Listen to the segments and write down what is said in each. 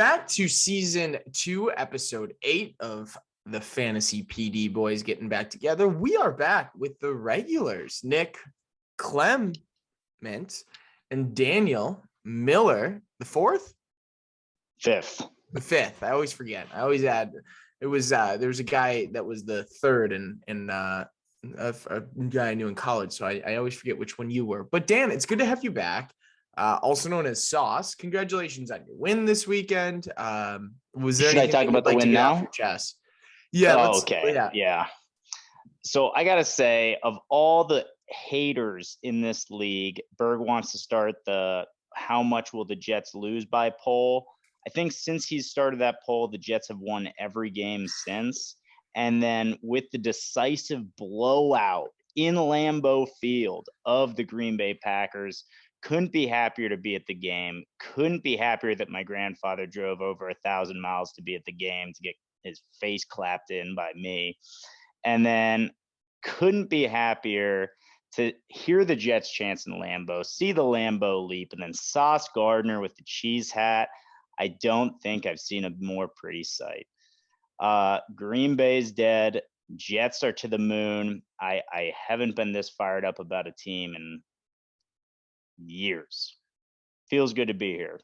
back to season 2, episode 8 of the Fantasy PD Boys getting back together. We are back with the regulars, Nick, Clement, and Daniel Miller, the fifth. I always forget. I always add. It was there was a guy that was the third, and a guy I knew in college, so I always forget which one you were. But Dan, it's good to have you back. Also known as Sauce. Congratulations on your win this weekend. Was there? Should I talk about the win now? Your chest? Yeah. Oh, okay. Yeah. So I gotta say, of all the haters in this league, Berg wants to start the "how much will the Jets lose" by poll. I think since he's started that poll, the Jets have won every game since. And then with the decisive blowout in Lambeau Field of the Green Bay Packers, couldn't be happier to be at the game. Couldn't be happier that my grandfather drove over 1,000 miles to be at the game to get his face clapped in by me. And then couldn't be happier to hear the Jets chants in Lambeau, see the Lambeau leap, and then Sauce Gardner with the cheese hat. I don't think I've seen a more pretty sight. Green Bay's dead. Jets are to the moon. I haven't been this fired up about a team in years. Feels good to be here.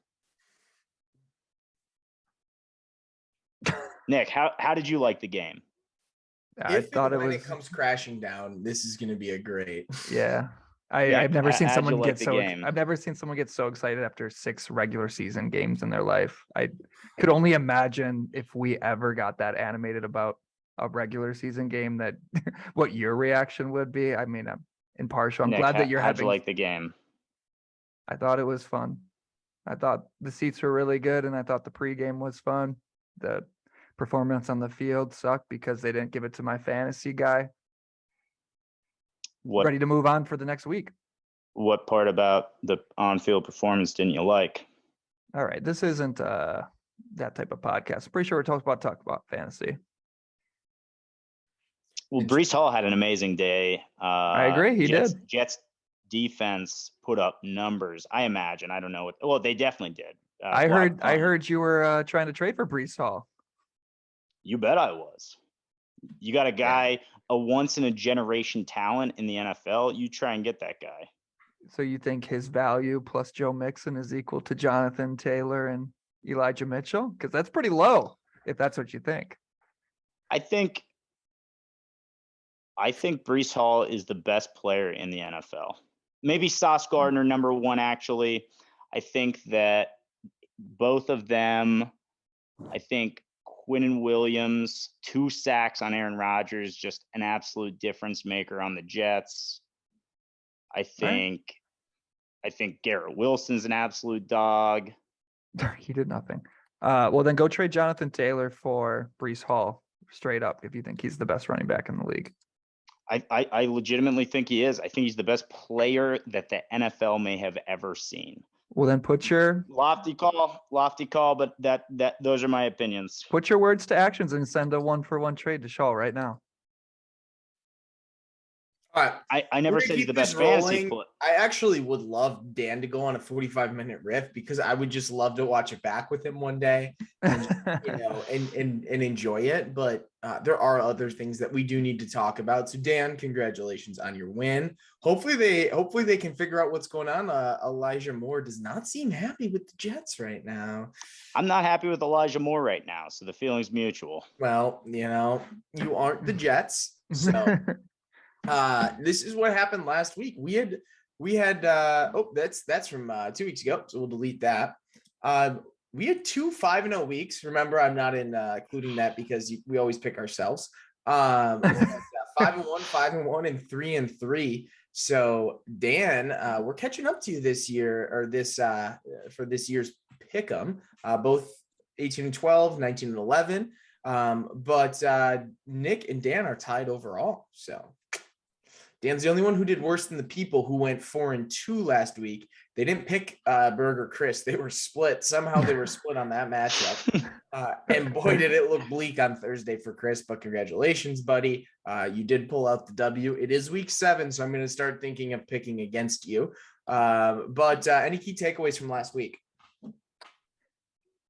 Nick, how did you like the game? I thought when it comes crashing down, this is going to be a great. Yeah. I've never seen someone get so game? I've never seen someone get so excited after 6 regular season games in their life. I could only imagine if we ever got that animated about a regular season game that what your reaction would be. I mean, I'm impartial. I'm Nick, glad that you're how'd having you like the game? I thought it was fun. I thought the seats were really good, and I thought the pregame was fun. The performance on the field sucked because they didn't give it to my fantasy guy. Ready to move on for the next week. What part about the on-field performance didn't you like? All right, this isn't that type of podcast. I'm pretty sure we're talking about fantasy. Well, Breece Hall had an amazing day. I agree, he did. Jets defense put up numbers. I imagine. I don't know what. Well, they definitely did. I heard you were trying to trade for Breece Hall. You bet I was. You got a guy, a once in a generation talent in the NFL. You try and get that guy. So you think his value plus Joe Mixon is equal to Jonathan Taylor and Elijah Mitchell? Because that's pretty low, if that's what you think. I think Breece Hall is the best player in the NFL. Maybe Sauce Gardner, number one, actually. I think that both of them, I think Quinnen Williams, 2 sacks on Aaron Rodgers, just an absolute difference maker on the Jets. I think Garrett Wilson's an absolute dog. He did nothing. Well, then go trade Jonathan Taylor for Breece Hall straight up if you think he's the best running back in the league. I legitimately think he is. I think he's the best player that the NFL may have ever seen. Well, then put your lofty call, but that those are my opinions. Put your words to actions and send a 1-for-1 trade to Shaw right now. All right. I never said he's the best fantasy player. I actually would love Dan to go on a 45-minute riff because I would just love to watch it back with him one day, and, and enjoy it. But there are other things that we do need to talk about. So Dan, congratulations on your win. Hopefully they can figure out what's going on. Elijah Moore does not seem happy with the Jets right now. I'm not happy with Elijah Moore right now, so the feeling's mutual. Well, you aren't the Jets, so. This is what happened last week. We had that's from 2 weeks ago, so we'll delete that. We had 2 5-0 weeks. Remember, I'm not including that because we always pick ourselves. 5-1, 5-1, and 3-3. So Dan, we're catching up to you this year, or this for this year's pick'em. Both 18-12, 19-11. But Nick and Dan are tied overall. So Dan's the only one who did worse than the people who went 4-2 last week. They didn't pick Berg or Chris. They were split. Somehow they were split on that matchup. And boy, did it look bleak on Thursday for Chris, but congratulations, buddy. You did pull out the W. It is week 7, so I'm going to start thinking of picking against you. But any key takeaways from last week?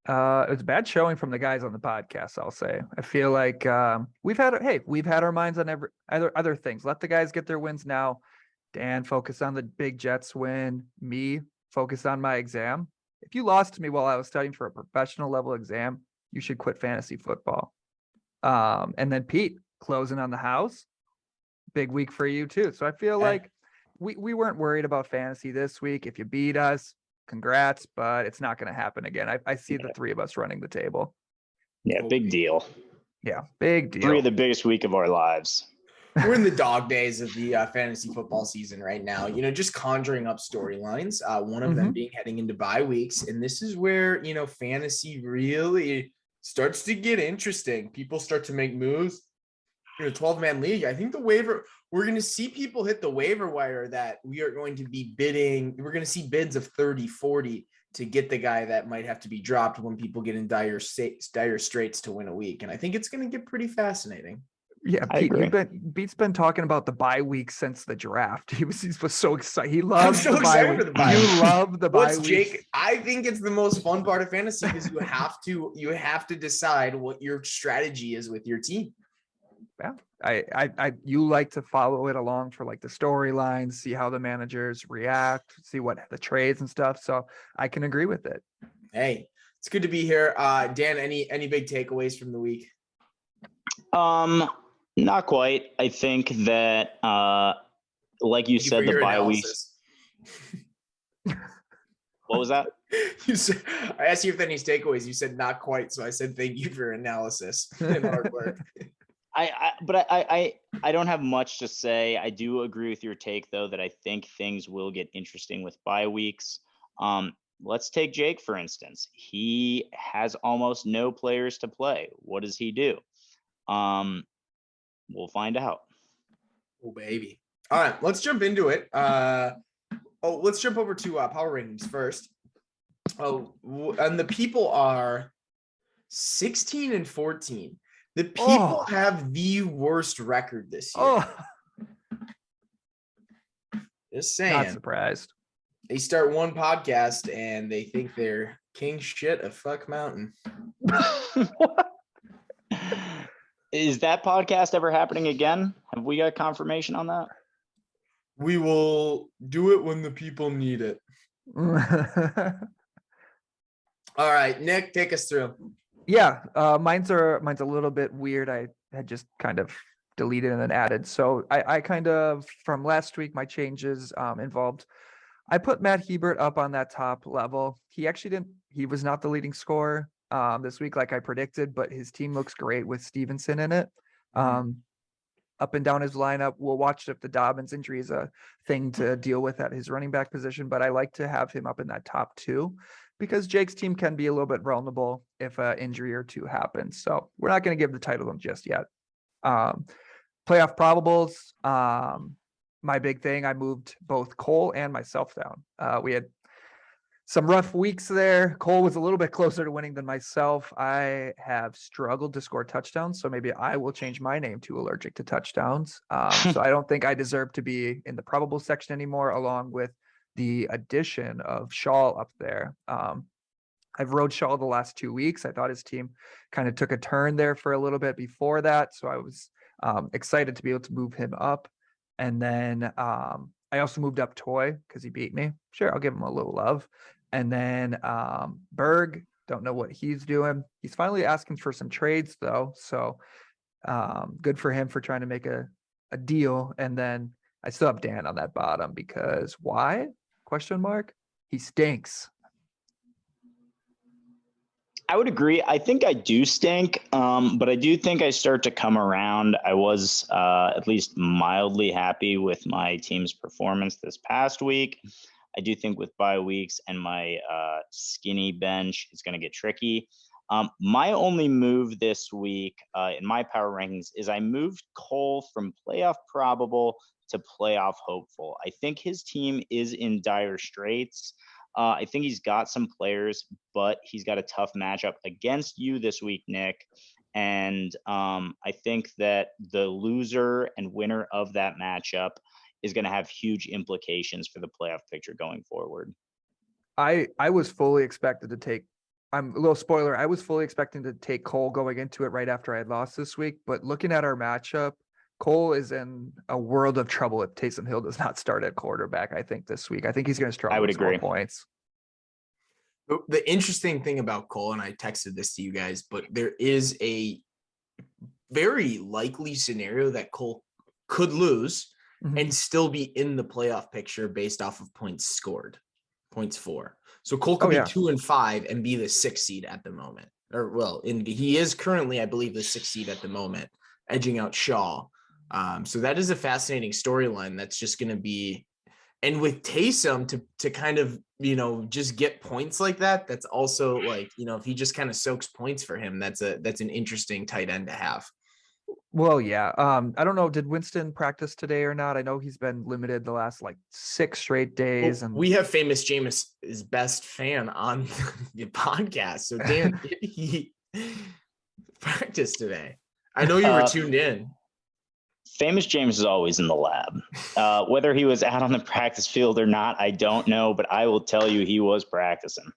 It was a bad showing from the guys on the podcast, I'll say. I feel like we've had our minds on other things. Let the guys get their wins now. Dan, focus on the big Jets win. Me, focus on my exam. If you lost to me while I was studying for a professional level exam, you should quit fantasy football. And then Pete, closing on the house. Big week for you too. So I feel like we weren't worried about fantasy this week. If you beat us, congrats, but it's not going to happen again. I see the three of us running the table. Yeah, big deal. Yeah, big deal. 3 of the biggest week of our lives. We're in the dog days of the fantasy football season right now, just conjuring up storylines. One of them being heading into bye weeks. And this is where, fantasy really starts to get interesting. People start to make moves. 12-man league. I think we're going to see people hit the waiver wire that we are going to be bidding. We're going to see bids of 30, 40 to get the guy that might have to be dropped when people get in dire straits to win a week. And I think it's going to get pretty fascinating. Yeah, Pete, Beat's been talking about the bye week since the draft. He was so excited. He loves the bye week. You love the bye week. Jake? I think it's the most fun part of fantasy because you have to decide what your strategy is with your team. Yeah, you like to follow it along for like the storylines, see how the managers react, see what the trades and stuff. So I can agree with it. Hey, it's good to be here. Dan, any big takeaways from the week? Not quite. I think that, like you said, the bye weeks. What was that? You said, I asked you if any takeaways. You said not quite. So I said, thank you for your analysis and hard work. I don't have much to say. I do agree with your take, though, that I think things will get interesting with bye weeks. Let's take Jake, for instance. He has almost no players to play. What does he do? We'll find out. Oh, baby. All right, let's jump into it. Let's jump over to power rankings first. And the people are 16 and 14. The people have the worst record this year. Just saying. Not surprised. They start one podcast and they think they're king shit of fuck mountain. Is that podcast ever happening again? Have we got confirmation on that? We will do it when the people need it. All right, Nick, take us through. Yeah, mine's a little bit weird. I had just kind of deleted and then added. So I kind of, from last week, my changes involved, I put Matt Hebert up on that top level. He was not the leading scorer this week like I predicted, but his team looks great with Stevenson in it. Up and down his lineup. We'll watch if the Dobbins injury is a thing to deal with at his running back position, but I like to have him up in that top 2 because Jake's team can be a little bit vulnerable if an injury or 2 happens. So we're not going to give the title to him just yet. Playoff probables. My big thing, I moved both Cole and myself down. We had some rough weeks there. Cole was a little bit closer to winning than myself. I have struggled to score touchdowns, so maybe I will change my name to Allergic to Touchdowns. So I don't think I deserve to be in the probable section anymore, along with the addition of Shaw up there. I've rode Shaw the last 2 weeks. I thought his team kind of took a turn there for a little bit before that, so I was excited to be able to move him up. And then I also moved up Toy because he beat me. Sure, I'll give him a little love. And then Berg, don't know what he's doing. He's finally asking for some trades, though. So good for him for trying to make a deal. And then I still have Dan on that bottom because why? Question mark. He stinks. I would agree. I think I do stink, but I do think I start to come around. I was at least mildly happy with my team's performance this past week. I do think with bye weeks and my skinny bench, it's going to get tricky. My only move this week in my power rankings is I moved Cole from playoff probable to playoff hopeful. I think his team is in dire straits. I think he's got some players, but he's got a tough matchup against you this week, Nick. And I think that the loser and winner of that matchup is going to have huge implications for the playoff picture going forward. I was fully expected to take I'm a little spoiler. I was fully expecting to take Cole going into it right after I had lost this week, but looking at our matchup, Cole is in a world of trouble if Taysom Hill does not start at quarterback, I think, this week. I think he's going to struggle I would to score agree. points. The interesting thing about Cole, and I texted this to you guys, but there is a very likely scenario that Cole could lose Mhm. and still be in the playoff picture based off of points scored, points for. So Cole could Oh, be yeah. 2-5 and be the 6th seed at the moment. Or well, he is currently, I believe, the 6th seed at the moment, edging out Shaw. So that is a fascinating storyline. That's just going to be, and with Taysom to kind of, just get points like that. That's also like, if he just kind of soaks points for him, that's an interesting tight end to have. Well, yeah. I don't know. Did Winston practice today or not? I know he's been limited the last like 6 straight days. And We have famous Jameis' best fan on the podcast. So Dan, did he practice today? I know you were tuned in. Famous James is always in the lab. Whether he was out on the practice field or not, I don't know, but I will tell you he was practicing.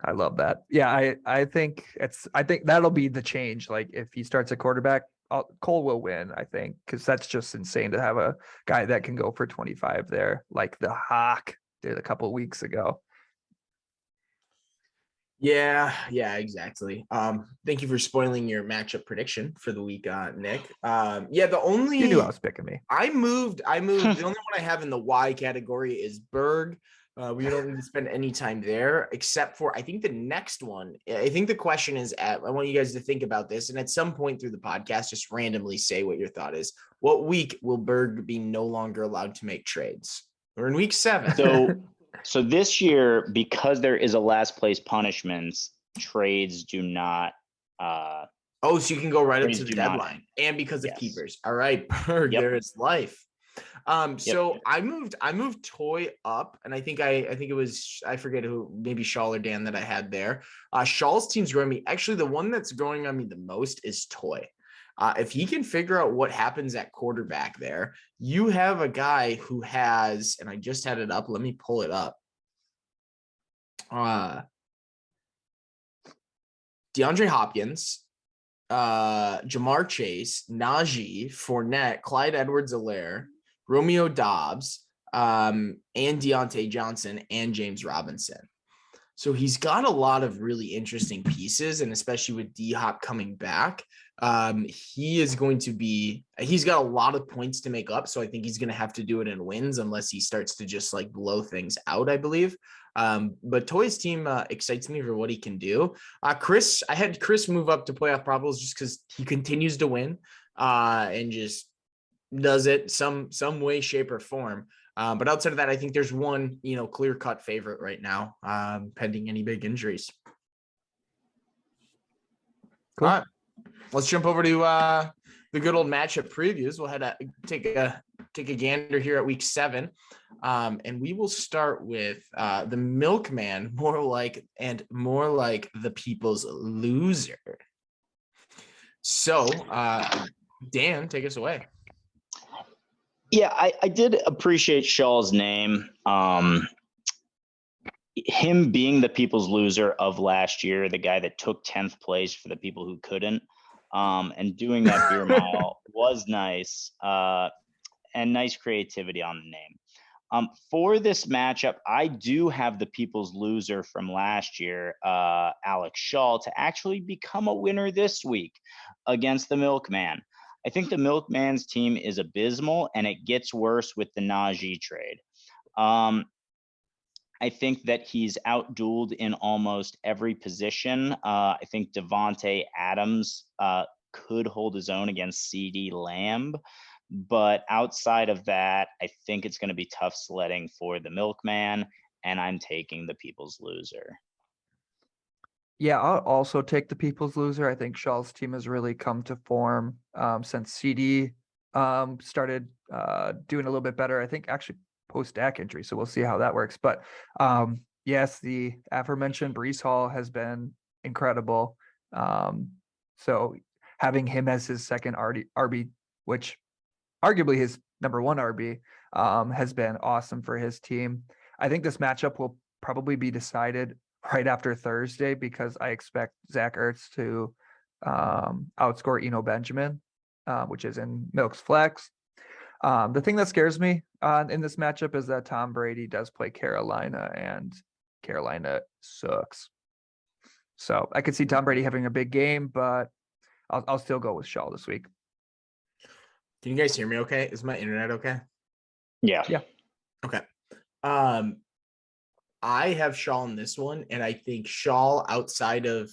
I love that. Yeah, I think that'll be the change. Like if he starts at quarterback, Cole will win, I think, because that's just insane to have a guy that can go for 25 there, like the Hawk did a couple of weeks ago. Yeah, exactly. Thank you for spoiling your matchup prediction for the week, Nick. Yeah, You knew I was picking me. I moved. The only one I have in the Y category is Berg. We don't need to spend any time there, except for I think the next one. I think the question is I want you guys to think about this, and at some point through the podcast, just randomly say what your thought is. What week will Berg be no longer allowed to make trades? We're in week 7. So this year, because there is a last place punishments, trades do not. So you can go right up trades to the do not deadline, and because of Yes. keepers. All right, Berg, Yep. there is life. So Yep. I moved Toy up, and I think it was, I forget who, maybe Shaw or Dan that I had there. Shaw's team's growing me. Actually, the one that's growing on me the most is Toy. If he can figure out what happens at quarterback there, you have a guy who has, and I just had it up. Let me pull it up. DeAndre Hopkins, Jamar Chase, Najee, Fournette, Clyde Edwards-Helaire, Romeo Dobbs, and Deontay Johnson and James Robinson. So he's got a lot of really interesting pieces, and especially with D-Hop coming back, he's got a lot of points to make up. So I think he's going to have to do it in wins unless he starts to just like blow things out, I believe. But Toy's team excites me for what he can do. I had Chris move up to playoff probables just because he continues to win and just does it some way, shape, or form. But outside of that, I think there's one, clear-cut favorite right now, pending any big injuries. Cool. All right, let's jump over to the good old matchup previews. We'll head take a gander here at week 7, and we will start with the Milkman, more like the people's loser. So, Dan, take us away. Yeah, I did appreciate Shaw's name. Him being the people's loser of last year, the guy that took 10th place for the people who couldn't, and doing that beer mile was nice, and nice creativity on the name. For this matchup, I do have the people's loser from last year, Alex Shaw, to actually become a winner this week against the Milkman. I think the Milkman's team is abysmal, and it gets worse with the Najee trade. I think that he's outdueled in almost every position. I think Devontae Adams could hold his own against CeeDee Lamb. But outside of that, I think it's going to be tough sledding for the Milkman, and I'm taking the people's loser. Yeah, I'll also take the people's loser. I think Shaw's team has really come to form since CD started doing a little bit better. I think actually post-Dak injury, so we'll see how that works. But yes, the aforementioned Breece Hall has been incredible. So having him as his second RB, which arguably his number 1 RB, has been awesome for his team. I think this matchup will probably be decided right after Thursday because I expect Zach Ertz to outscore Eno Benjamin, which is in Milk's flex. The thing that scares me in this matchup is that Tom Brady does play Carolina, and Carolina sucks. So I could see Tom Brady having a big game, but I'll still go with Shaw this week. Can you guys hear me okay? Is my internet okay? Yeah. Yeah. Okay. I have Shaw in this one, and I think Shaw outside of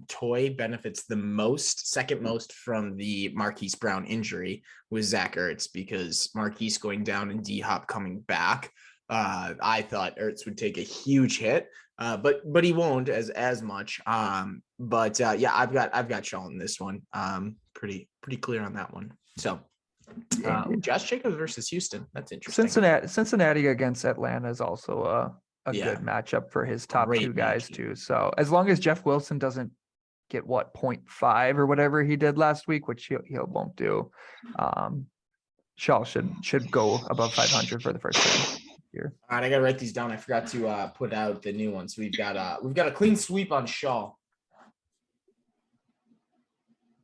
Toy benefits the most, second most from the Marquise Brown injury with Zach Ertz, because Marquise going down and D-Hop coming back. I thought Ertz would take a huge hit, but he won't as much. Yeah, I've got Shaw in this one. Pretty clear on that one. So Josh Jacobs versus Houston. That's interesting. Cincinnati against Atlanta is also a good matchup for his top Great two guys matchup. too. So as long as Jeff Wilson doesn't get 0.5 or whatever he did last week, which he won't do, Shaw should go above 500 for the first time here. All right, I gotta write these down. I forgot to put out the new ones. We've got a clean sweep on Shaw.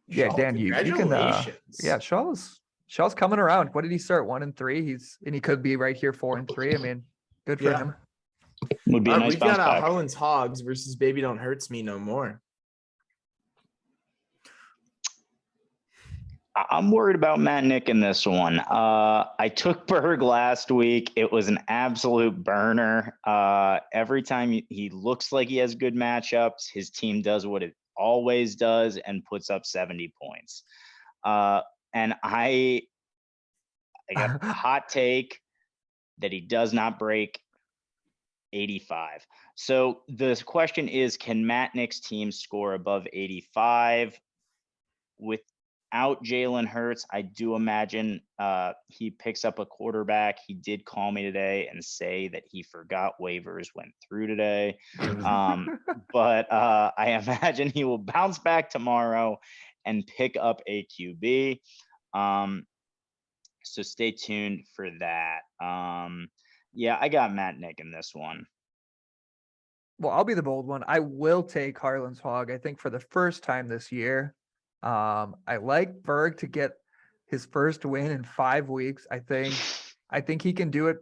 Yeah, Shaw, Dan, you can congratulations. Shaw's coming around. What did he start? 1-3. He could be right here 4-3. I mean, good for him. Would be a nice We've bounce got back. Harlan's Hogs versus Baby Don't Hurts Me No More. I'm worried about Matt Nick in this one. I took Berg last week. It was an absolute burner. Every time he looks like he has good matchups, his team does what it always does and puts up 70 points. And I got a hot take that he does not break 85. So the question is, can Matt Nick's team score above 85? Without Jalen Hurts, I do imagine he picks up a quarterback. He did call me today and say that he forgot waivers went through today. But I imagine he will bounce back tomorrow and pick up a QB. So stay tuned for that. Yeah, I got Matt Nick in this one. Well, I'll be the bold one. I will take Harlan's Hog. I think for the first time this year, I like Berg to get his first win in 5 weeks. I think he can do it,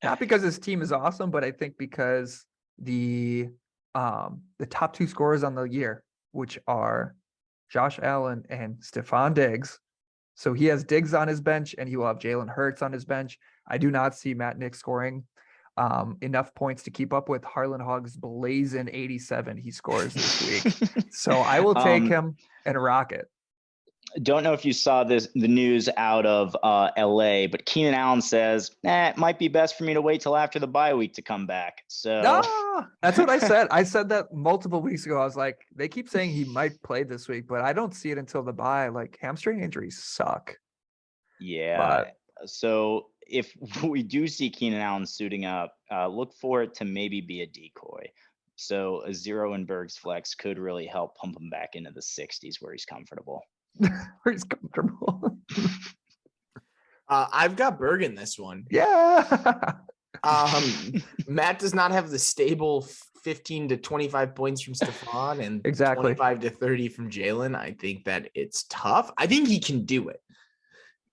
not because his team is awesome, but I think because the top 2 scorers on the year, which are Josh Allen and Stephon Diggs. So he has Diggs on his bench, and he will have Jalen Hurts on his bench. I do not see Matt Nick scoring enough points to keep up with Harlan Hogg's blazing 87 he scores this week. So I will take him and rock it. Don't know if you saw the news out of LA, but Keenan Allen says, it might be best for me to wait till after the bye week to come back. So that's what I said. I said that multiple weeks ago. I was like, they keep saying he might play this week, but I don't see it until the bye. Like, hamstring injuries suck. Yeah. So if we do see Keenan Allen suiting up, look for it to maybe be a decoy. So a 0 in Berg's flex could really help pump him back into the 60s where he's comfortable. Where he's comfortable. I've got Berg in this one. Yeah. Matt does not have the stable 15 to 25 points from Stephon and 25 to 30 from Jalen. I think that it's tough. I think he can do it.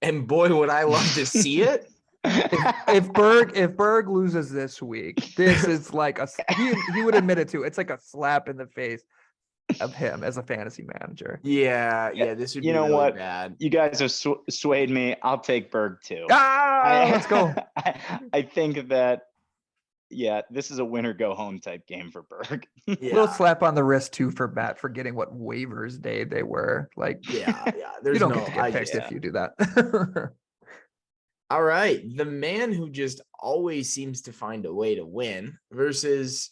And boy, would I love to see it. If Berg loses this week, this is like he would admit it too. It's like a slap in the face of him as a fantasy manager. Yeah, this would be really what? Bad. You guys have swayed me. I'll take Berg too. Let's go. I think that, this is a winner go home type game for Berg. Little slap on the wrist too for Matt for getting what waivers day they were. Like, there's you don't get to get picked if you do that. All right, the man who just always seems to find a way to win versus,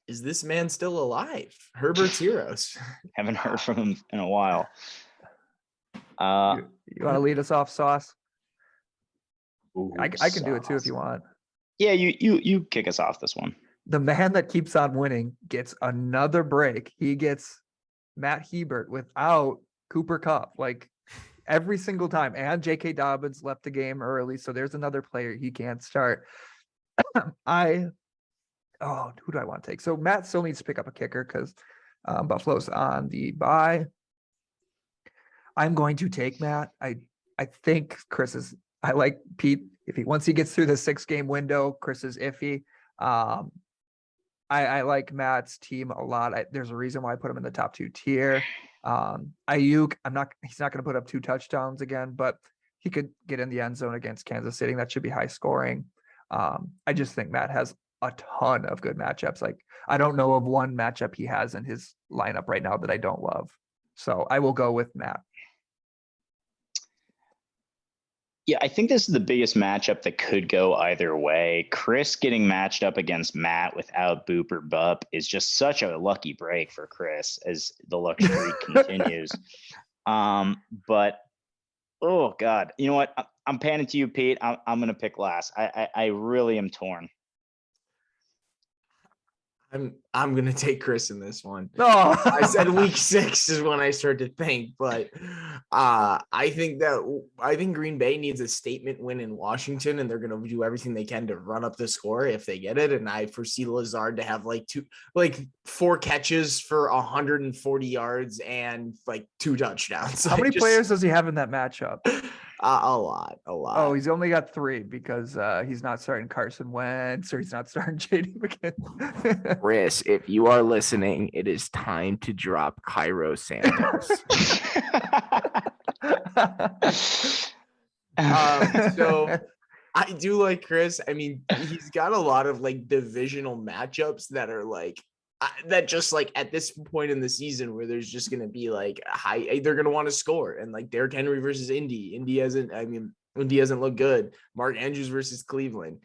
is this man still alive? Herbert's Heroes. Haven't heard from him in a while. You want to lead us off, Sauce? Ooh, I can do it too if you want. Yeah, you kick us off this one. The man that keeps on winning gets another break. He gets Matt Hebert without Cooper Kupp, like every single time. And J.K. Dobbins left the game early, so there's another player he can't start. I oh, who do I want to take? So Matt still needs to pick up a kicker because Buffalo's on the bye. I'm going to take Matt. I think Chris is. I like Pete. If once he gets through the 6-game window, Chris is iffy. I like Matt's team a lot. There's a reason why I put him in the top 2 tier. Ayuk, he's not going to put up 2 touchdowns again, but he could get in the end zone against Kansas City. That should be high scoring. I just think Matt has a ton of good matchups. Like, I don't know of one matchup he has in his lineup right now that I don't love. So I will go with Matt. Yeah, I think this is the biggest matchup that could go either way. Chris getting matched up against Matt without Boop or Bup is just such a lucky break for Chris as the luck streak continues. But oh God, you know what? I'm panning to you, Pete. I'm gonna pick last. I really am torn. I'm gonna take Chris in this one. Oh. I said week 6 is when I start to think, but I think Green Bay needs a statement win in Washington, and they're gonna do everything they can to run up the score if they get it. And I foresee Lazard to have like 4 catches for 140 yards and like 2 touchdowns. How many players does he have in that matchup? A lot. Oh, he's only got 3 because he's not starting Carson Wentz or he's not starting JD McKinnon. Chris, if you are listening, it is time to drop Cairo Santos. So I do like Chris. I mean, he's got a lot of like divisional matchups that are like that just like at this point in the season where there's just going to be like they're going to want to score, and like Derrick Henry versus Indy. Indy hasn't looked good. Mark Andrews versus Cleveland.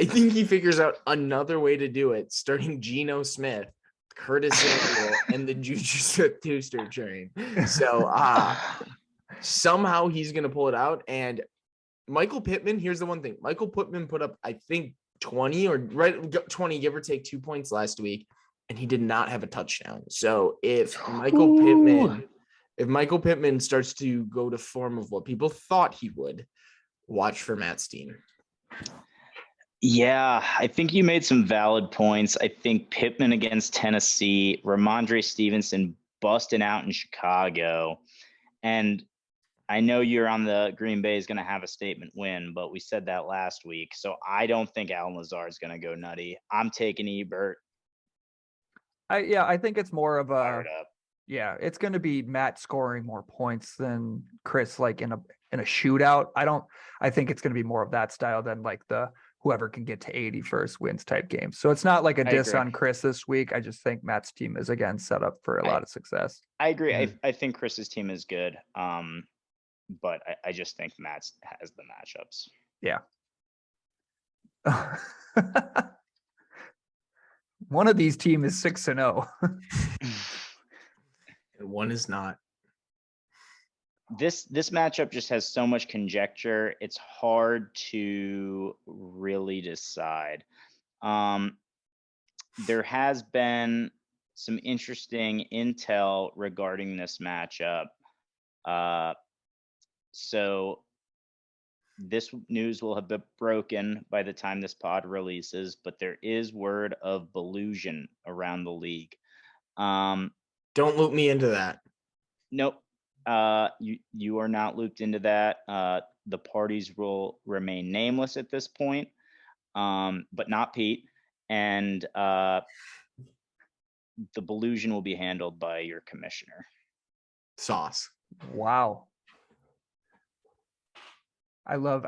I think he figures out another way to do it, starting Geno Smith, Curtis Samuel, and the Juju Smith-Schuster train. So somehow he's going to pull it out. And Michael Pittman, here's the one thing. Michael Pittman put up, I think, 20 or right 20, give or take 2 points last week, and he did not have a touchdown. So if Michael Pittman starts to go to form of what people thought he would, watch for Matt's team. Yeah, I think you made some valid points. I think Pittman against Tennessee, Ramondre Stevenson busting out in Chicago. And I know you're on the Green Bay is going to have a statement win, but we said that last week. So I don't think Allen Lazard is going to go nutty. I'm taking Ebert. I think it's more of a Fired up. Yeah, it's going to be Matt scoring more points than Chris, like in a shootout. I think it's going to be more of that style than like the whoever can get to 80 first wins type game. So it's not like a diss on Chris this week. I just think Matt's team is again set up for a lot of success. I agree. I think Chris's team is good. But I just think Matt has the matchups. Yeah. One of these teams is 6-0. And one is not. This matchup just has so much conjecture. It's hard to really decide. There has been some interesting intel regarding this matchup. So this news will have been broken by the time this pod releases, but there is word of collusion around the league. Don't loop me into that. Nope. You are not looped into that. The parties will remain nameless at this point, but not Pete. And the collusion will be handled by your commissioner. Sauce. Wow. I love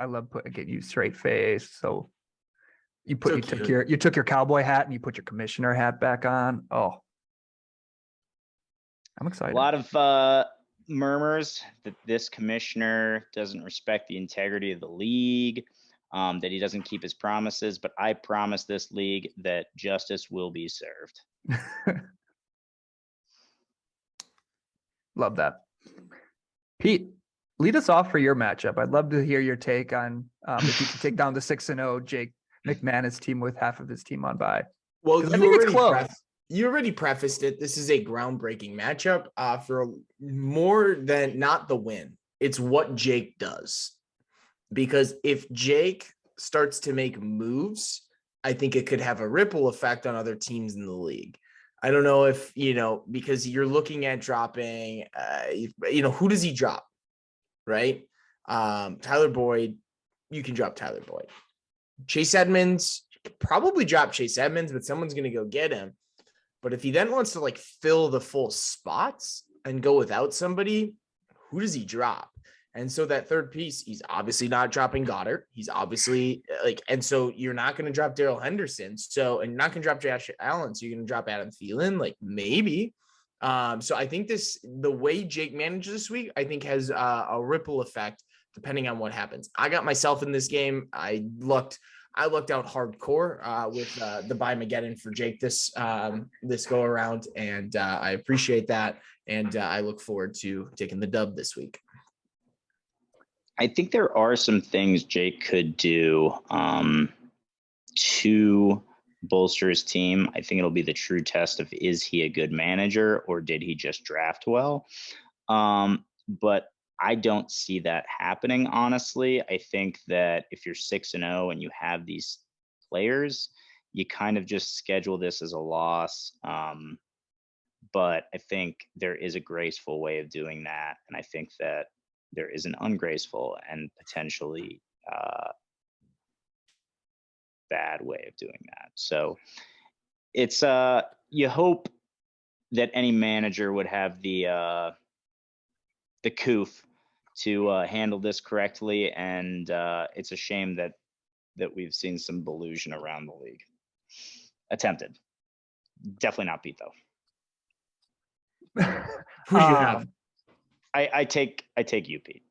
getting you straight face. So you took your cowboy hat and you put your commissioner hat back on. Oh, I'm excited. A lot of murmurs that this commissioner doesn't respect the integrity of the league, that he doesn't keep his promises. But I promise this league that justice will be served. Love that. Pete, lead us off for your matchup. I'd love to hear your take on if you can take down the 6-0 Jake McManus team with half of his team on bye. Well, I think it's close. You already prefaced it. This is a groundbreaking matchup for more than not the win. It's what Jake does. Because if Jake starts to make moves I think it could have a ripple effect on other teams in the league. I don't know if, because you're looking at dropping, who does he drop? Right? Tyler Boyd, you can drop Tyler Boyd. Chase Edmonds, probably drop Chase Edmonds, but someone's going to go get him. But if he then wants to like fill the full spots and go without somebody, who does he drop? And so that third piece, he's obviously not dropping Goddard. He's obviously and so you're not going to drop Daryl Henderson. So, and you're not going to drop Josh Allen. So you're going to drop Adam Thielen, like maybe. So I think the way Jake managed this week, I think has a ripple effect depending on what happens. I got myself in this game. I looked out hardcore with the buy Mageddon for Jake this go around, and I appreciate that. And I look forward to taking the dub this week. I think there are some things Jake could do to bolster his team. I think it'll be the true test of, is he a good manager or did he just draft well? But I don't see that happening, honestly. I think that if you're 6-0 and you have these players, you kind of just schedule this as a loss. But I think there is a graceful way of doing that. And I think that there is an ungraceful and potentially bad way of doing that. So it's you hope that any manager would have the coof to handle this correctly, and it's a shame that we've seen some delusion around the league. Attempted, definitely not beat though. Who do you have? I take you, Pete.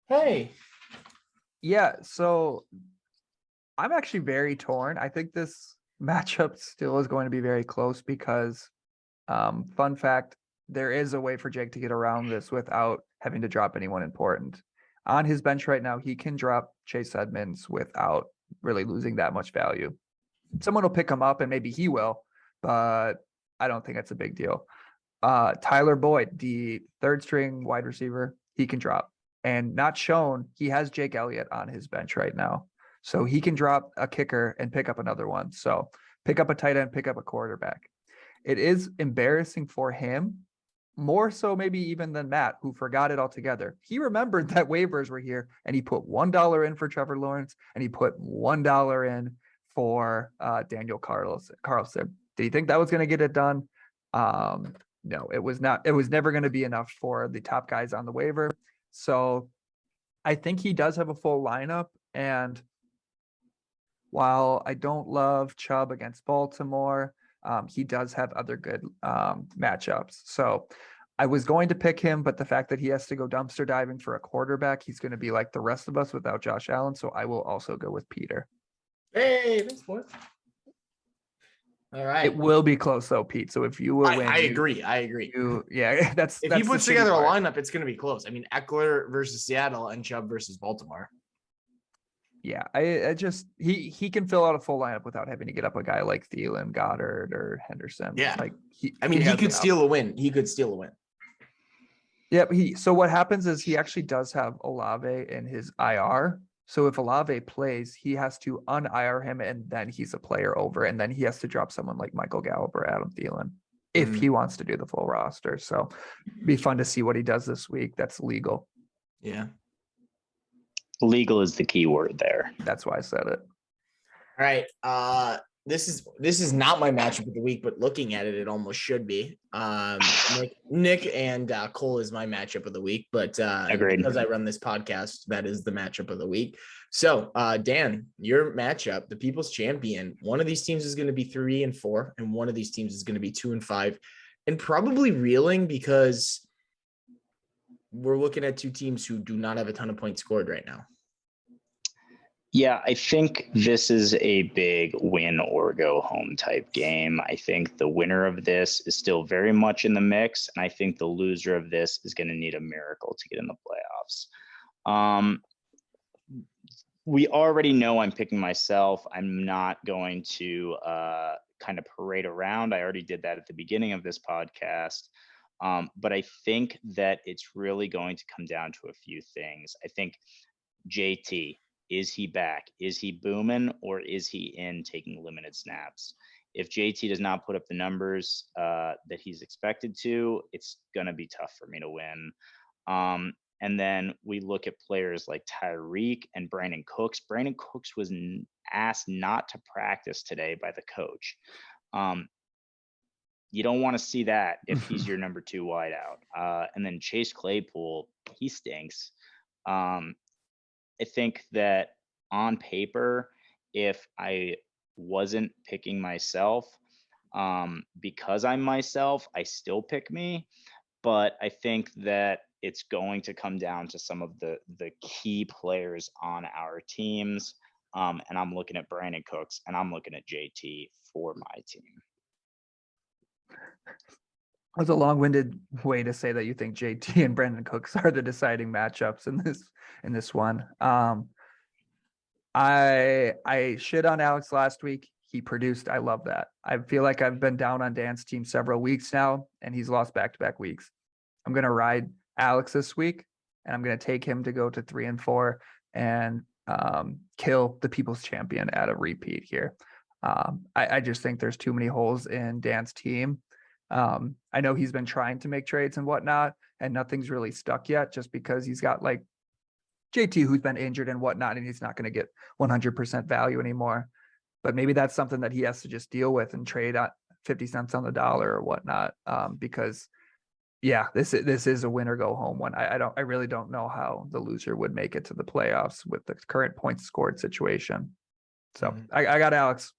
Hey, Yeah, so I'm actually very torn. I think this matchup still is going to be very close because, fun fact, there is a way for Jake to get around this without having to drop anyone important. On his bench right now, he can drop Chase Edmonds without really losing that much value. Someone will pick him up and maybe he will, but I don't think it's a big deal. Tyler Boyd, the third string wide receiver, he can drop. And not shown, he has Jake Elliott on his bench right now. So he can drop a kicker and pick up another one. So pick up a tight end, pick up a quarterback. It is embarrassing for him, more so maybe even than Matt, who forgot it altogether. He remembered that waivers were here and he put $1 in for Trevor Lawrence and he put $1 in for Daniel Carlson. Did he think that was going to get it done? No, it was not. It was never going to be enough for the top guys on the waiver. So I think he does have a full lineup. And while I don't love Chubb against Baltimore, he does have other good matchups. So I was going to pick him, but the fact that he has to go dumpster diving for a quarterback, he's going to be like the rest of us without Josh Allen. So I will also go with Peter. hey, thanks, boy. All right. It will be close though, Pete. So if you will win, I agree. yeah, that's If that's he the puts shitty together a part. lineup, it's going to be close. I mean, Eckler versus Seattle and Chubb versus Baltimore. Yeah, I just he can fill out a full lineup without having to get up a guy like Thielen, Goddard, or Henderson. Yeah. Like He has could enough. steal a win. He could steal a win. Yep. So what happens is he actually does have Olave in his IR. So if Olave plays, he has to un-IR him and then he's a player over. And then he has to drop someone like Michael Gallup or Adam Thielen if he wants to do the full roster. So it'd be fun to see what he does this week. That's legal. Yeah. Legal is the key word there. That's why I said it. All right. This is not my matchup of the week, but looking at it, it almost should be. Nick and Cole is my matchup of the week, but Agreed. because I run this podcast, that is the matchup of the week. So, Dan, your matchup, the People's Champion. One of these teams is going to be 3-4, and one of these teams is going to be 2-5, and probably reeling because we're looking at two teams who do not have a ton of points scored right now. Yeah, I think this is a big win or go home type game. I think the winner of this is still very much in the mix, and I think the loser of this is going to need a miracle to get in the playoffs. We already know I'm picking myself. I'm not going to kind of parade around. I already did that at the beginning of this podcast. But I think that it's really going to come down to a few things. I think JT, Is he back? Is he booming, or is he in taking limited snaps? If JT does not put up the numbers that he's expected to, it's gonna be tough for me to win. And then we look at players like Tyreek and Brandon Cooks. Brandon Cooks was asked not to practice today by the coach. You don't want to see that if he's your number 2 wideout. And then Chase Claypool, he stinks. I think that on paper, if I wasn't picking myself, because I'm myself, I still pick me. But I think that it's going to come down to some of the key players on our teams. And I'm looking at Brandon Cooks and I'm looking at JT for my team. That's a long-winded way to say that you think JT and Brandon Cooks are the deciding matchups in this one. I shit on Alex last week. He produced. I love that. I feel like I've been down on Dan's team several weeks now, and he's lost back-to-back weeks. I'm gonna ride Alex this week, and I'm gonna take him to go to 3-4 and kill the people's champion at a repeat here. I just think there's too many holes in Dan's team. I know he's been trying to make trades and whatnot, and nothing's really stuck yet, just because he's got like JT who's been injured and whatnot, and he's not going to get 100% value anymore. But maybe that's something that he has to just deal with and trade at 50 cents on the dollar or whatnot. Because yeah, this is a win or go home one. I really don't know how the loser would make it to the playoffs with the current points scored situation. So I got Alex.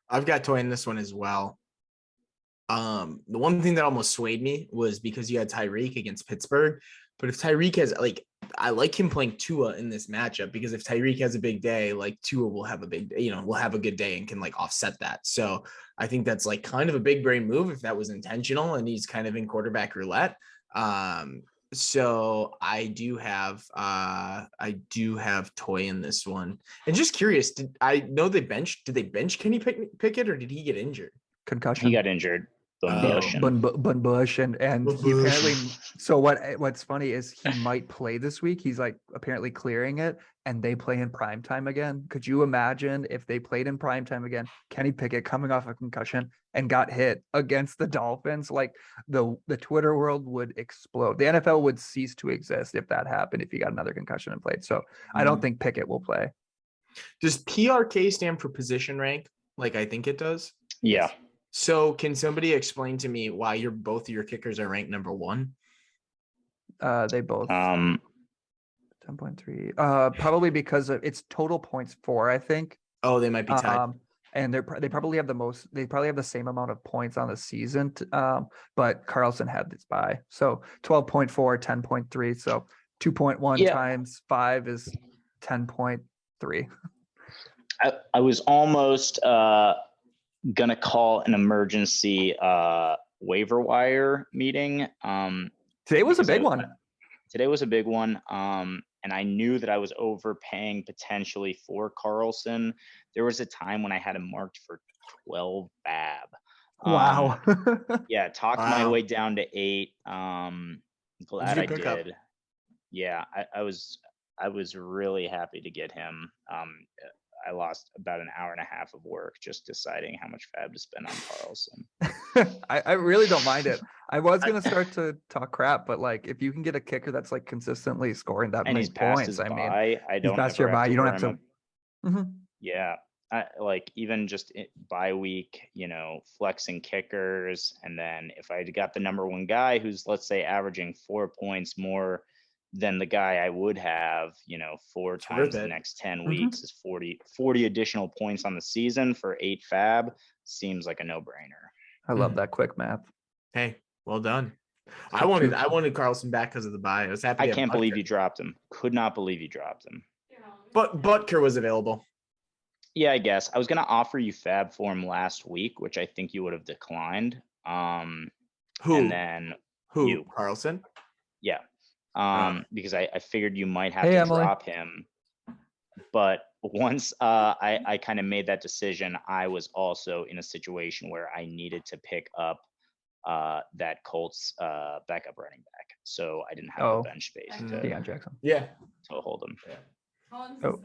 I've got Toy in this one as well. The one thing that almost swayed me was because you had Tyreek against Pittsburgh. But if Tyreek has I like him playing Tua in this matchup, because if Tyreek has a big day, like Tua will have a big, will have a good day and can like offset that. So I think that's like kind of a big brain move if that was intentional and he's kind of in quarterback roulette. So I do have Toy in this one. And just curious, did they bench Kenny Pickett or did he get injured? Concussion. He got injured. Bun Bush and he apparently. So what's funny is he might play this week. He's like apparently clearing it, and they play in prime time again. Could you imagine if they played in prime time again? Kenny Pickett coming off a concussion and got hit against the Dolphins. Like the Twitter world would explode. The NFL would cease to exist if that happened. If he got another concussion and played. So I don't think Pickett will play. Does PRK stand for position rank? Like I think it does. Yeah. So can somebody explain to me why both of your kickers are ranked number 1? They both 10.3. Probably because it's total points 4, I think. Oh, they might be tied. And they probably have the same amount of points on the season. But Carlson had this bye. So 12.4, 10.3. So 2.1 times 5 is 10.3. I was almost gonna call an emergency waiver wire meeting. Today was a big one. Today was a big one. And I knew that I was overpaying potentially for Carlson. There was a time when I had him marked for 12 fab. Wow. Yeah, talked my way down to 8. Glad I did. Yeah, I was really happy to get him. I lost about an hour and a half of work just deciding how much fab to spend on Carlson. I really don't mind it. I was gonna start to talk crap, but like if you can get a kicker that's like consistently scoring that many points, I mean, I don't pass your bye. You don't have to. Yeah, I like even just bye week, flexing kickers, and then if I got the number 1 guy who's let's say averaging 4 points more than the guy I would have, 4 times the next 10 weeks is 40 additional points on the season for 8 fab. Seems like a no-brainer. I love that quick math. Hey, well done. I wanted Carlson back because of the bye. I was happy. I can't believe you dropped him. Could not believe you dropped him. But Butker was available. Yeah, I guess. I was gonna offer you fab for him last week, which I think you would have declined. Who? And then you, Carlson? Yeah. Because I figured you might have to drop him. But once I kind of made that decision, I was also in a situation where I needed to pick up that Colts backup running back. So I didn't have Oh. the bench space Mm. to Deion Jackson. Yeah. hold him. Oh,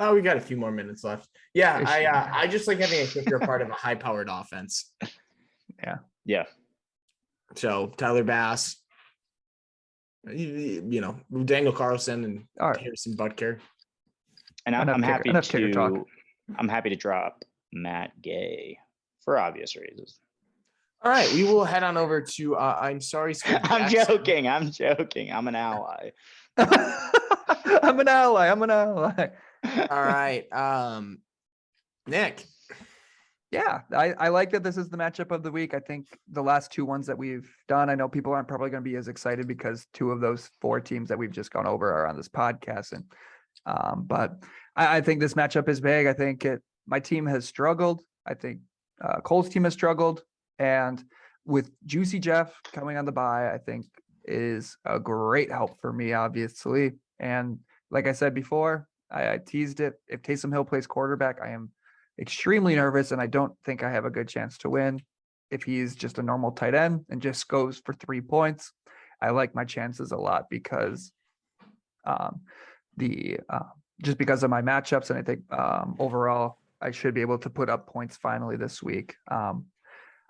Oh, we got a few more minutes left. Yeah, Ish. I just like having a kicker part of a high-powered offense. Yeah. So Tyler Bass, Daniel Carlson and all right. Harrison Butker. And Enough I'm kicker- happy enough kicker talk. to drop Matt Gay for obvious reasons. All right, we will head on over to I'm sorry, Squid I'm Jackson. joking. I'm an ally. I'm an ally. All right, Nick. Yeah, I like that this is the matchup of the week. I think the last two ones that we've done, I know people aren't probably going to be as excited because two of those four teams that we've just gone over are on this podcast. And but I think this matchup is big. I think my team has struggled. I think Cole's team has struggled. And with Juicy Jeff coming on the bye, I think is a great help for me, obviously. And like I said before, I teased it. If Taysom Hill plays quarterback, I am extremely nervous, and I don't think I have a good chance to win. If he's just a normal tight end and just goes for 3 points, I like my chances a lot because just because of my matchups, and I think overall I should be able to put up points finally this week.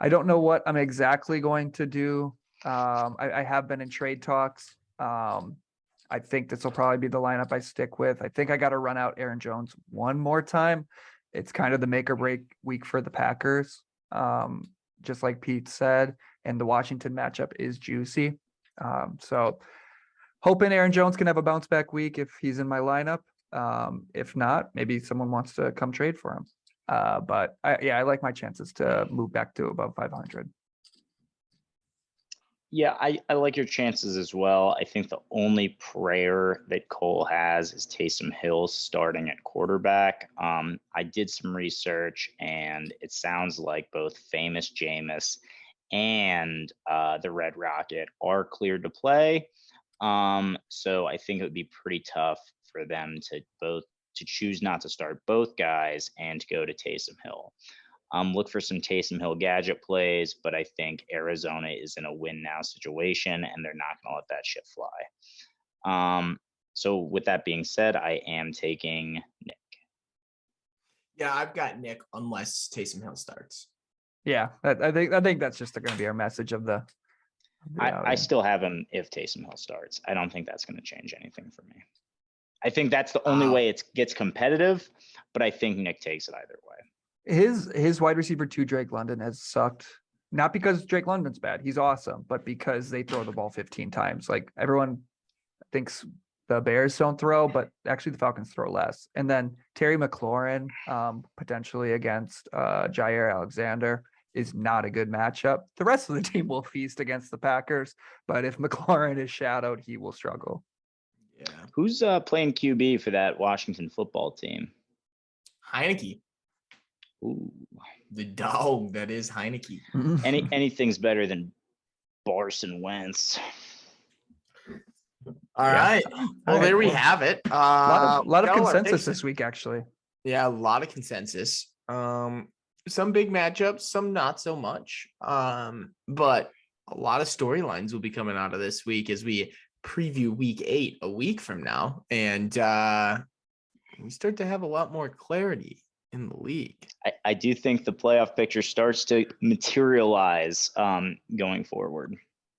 I don't know what I'm exactly going to do. I have been in trade talks. I think this will probably be the lineup I stick with. I think I got to run out Aaron Jones one more time. It's kind of the make or break week for the Packers, just like Pete said, and the Washington matchup is juicy. So hoping Aaron Jones can have a bounce back week if he's in my lineup. If not, maybe someone wants to come trade for him. But I like my chances to move back to above 500. Yeah, I like your chances as well. I think the only prayer that Cole has is Taysom Hill starting at quarterback. I did some research, and it sounds like both Famous Jameis and the Red Rocket are cleared to play. So I think it would be pretty tough for them to choose not to start both guys and to go to Taysom Hill. Look for some Taysom Hill gadget plays, but I think Arizona is in a win now situation, and they're not going to let that shit fly. So with that being said, I am taking Nick. Yeah, I've got Nick unless Taysom Hill starts. Yeah, I think that's just going to be our message of the. I still have him if Taysom Hill starts. I don't think that's going to change anything for me. I think that's the only way it gets competitive, but I think Nick takes it either way. His wide receiver 2, Drake London, has sucked. Not because Drake London's bad, he's awesome, but because they throw the ball 15 times. Like everyone thinks the Bears don't throw, but actually the Falcons throw less. And then Terry McLaurin, potentially against Jair Alexander, is not a good matchup. The rest of the team will feast against the Packers, but if McLaurin is shadowed, he will struggle. Yeah, Who's playing QB for that Washington football team? Heineke. Ooh. The dog that is Heineke. Anything's better than Carson Wentz. All Yeah. right. Well, there we have it. A lot of got our consensus picks. this week, actually. Yeah, a lot of consensus. Some big matchups, some not so much. But a lot of storylines will be coming out of this week as we preview week 8 a week from now. And we start to have a lot more clarity in the league. I do think the playoff picture starts to materialize going forward.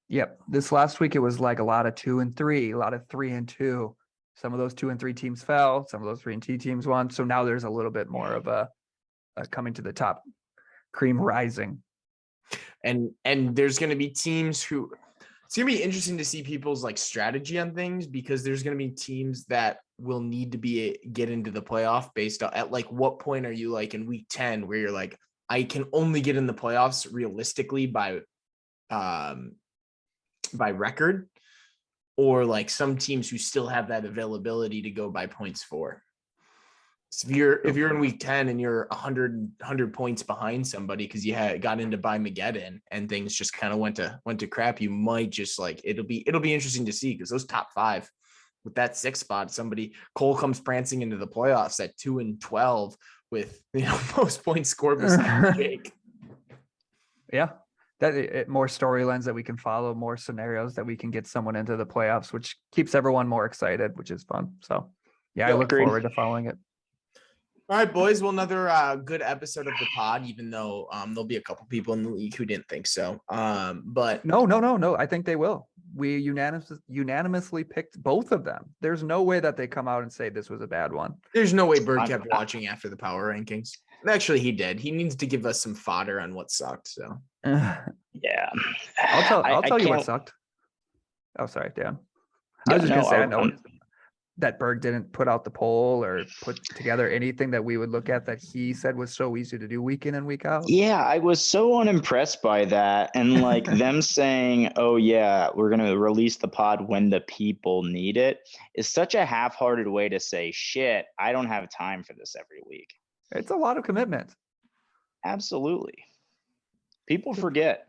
Yep. This last week, it was like a lot of 2 and 3, a lot of 3 and 2. Some of those 2 and 3 teams fell. Some of those 3 and 2 teams won. So now there's a little bit more of a coming to the top, cream rising. And there's going to be teams who it's going to be interesting to see people's like strategy on things, because there's going to be teams that will need to get into the playoff based on at like what point are you like in week 10 where you're like, I can only get in the playoffs realistically by record, or like some teams who still have that availability to go by points for. So if you're in week 10 and you're 100 points behind somebody because you got into by Mageddon and things just kind of went to crap, you might just like it'll be interesting to see, because those top 5 with that 6th spot, Cole comes prancing into the playoffs at 2 and 12 with most points scored besides Jake. Yeah, more storylines that we can follow, more scenarios that we can get someone into the playoffs, which keeps everyone more excited, which is fun. So yeah, I Yeah, look agreed. forward to following it. All right, boys. Well, another good episode of the pod, even though there'll be a couple people in the league who didn't think so. But No. I think they will. We unanimously picked both of them. There's no way that they come out and say this was a bad one. there's no way Bird I'm- kept watching after the power rankings. Actually, he did. He needs to give us some fodder on what sucked. So I'll Yeah. tell you what can't- sucked. Oh, sorry, Dan. Yeah, I was just gonna no, say, I I'm- know that Berg didn't put out the poll or put together anything that we would look at that he said was so easy to do week in and week out. Yeah, I was so unimpressed by that. And like them saying, oh, yeah, we're going to release the pod when the people need it is such a half hearted way to say, shit, I don't have time for this every week. It's a lot of commitment. Absolutely. People forget.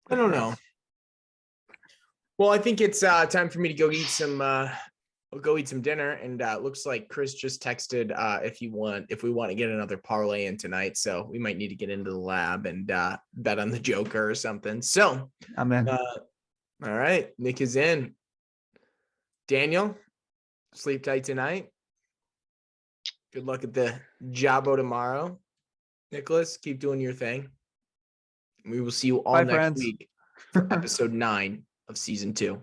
I don't know. Well, I think it's time for me to go eat some. We'll go eat some dinner, and it looks like Chris just texted if we want to get another parlay in tonight. So we might need to get into the lab and bet on the Joker or something. So, I'm in. all right, Nick is in. Daniel, sleep tight tonight. Good luck at the Jabo tomorrow. Nicholas, keep doing your thing. We will see you all Bye, next friends. week for episode 9 of season 2.